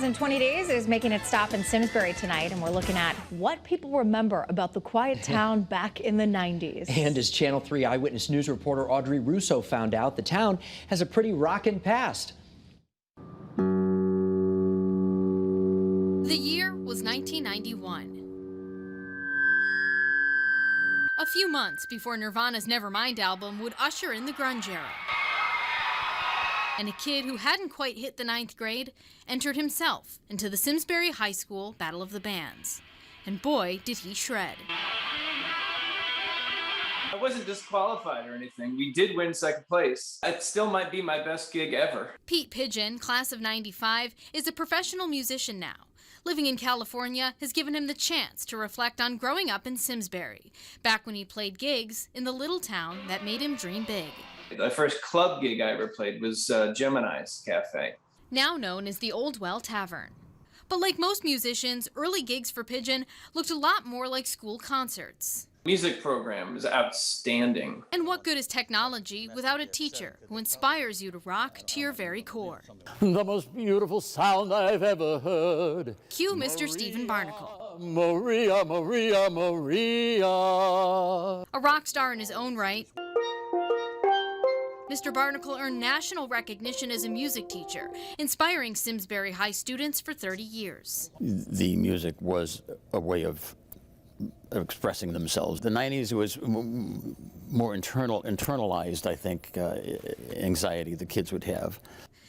in 20 Days is making its stop in Simsbury tonight, and we're looking at what people remember about the quiet town back in the 90s. And as Channel 3 Eyewitness News reporter Audrey Russo found out, the town has a pretty rockin' past. The year was 1991. A few months before Nirvana's Nevermind album would usher in the grunge era. And a kid who hadn't quite hit the 9th grade entered himself into the Simsbury High School Battle of the Bands. And boy, did he shred. I wasn't disqualified or anything. We did win second place. It still might be my best gig ever. Pete Pidgeon, class of '95, is a professional musician now. Living in California has given him the chance to reflect on growing up in Simsbury, back when he played gigs in the little town that made him dream big. The first club gig I ever played was Gemini's Cafe. Now known as the Old Well Tavern. But like most musicians, early gigs for Pidgeon looked a lot more like school concerts. Music program is outstanding. And what good is technology without a teacher who inspires you to rock to your very core? The most beautiful sound I've ever heard. Cue Mr. Stephen Barnacle. Maria, Maria, Maria. A rock star in his own right, Mr. Barnacle earned national recognition as a music teacher, inspiring Simsbury High students for 30 years. The music was a way of expressing themselves. The 90s was more internalized, I think, anxiety the kids would have.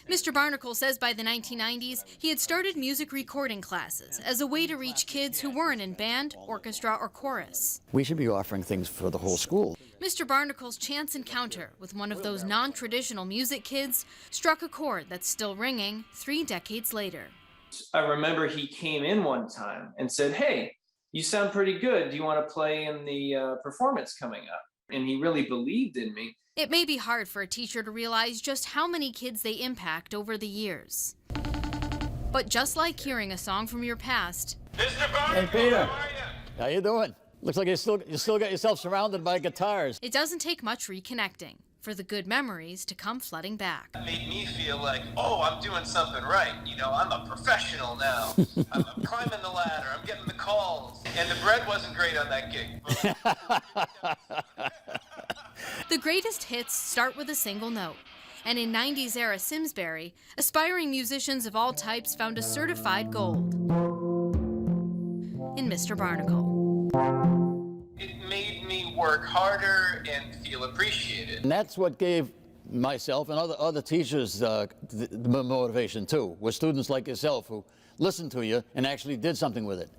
Mr. Barnacle says by the 1990s, he had started music recording classes as a way to reach kids who weren't in band, orchestra, or chorus. We should be offering things for the whole school. Mr. Barnacle's chance encounter with one of those non-traditional music kids struck a chord that's still ringing 3 decades later. I remember he came in one time and said, "Hey, you sound pretty good. Do you want to play in the performance coming up?" And he really believed in me. It may be hard for a teacher to realize just how many kids they impact over the years. But just like hearing a song from your past, Mr. Barnacle, Hey, Peter. how are you? How you doing? Looks like you still got yourself surrounded by guitars. it doesn't take much reconnecting for the good memories to come flooding back. It made me feel like, oh, I'm doing something right. You know, I'm a professional now. I'm climbing the ladder. I'm getting the calls. And the bread wasn't great on that gig. The greatest hits start with a single note. And in 90s era Simsbury, aspiring musicians of all types found a certified gold in Mr. Barnacle. It made me work harder and feel appreciated. And that's what gave myself and other teachers the motivation too, were students like yourself who listened to you and actually did something with it.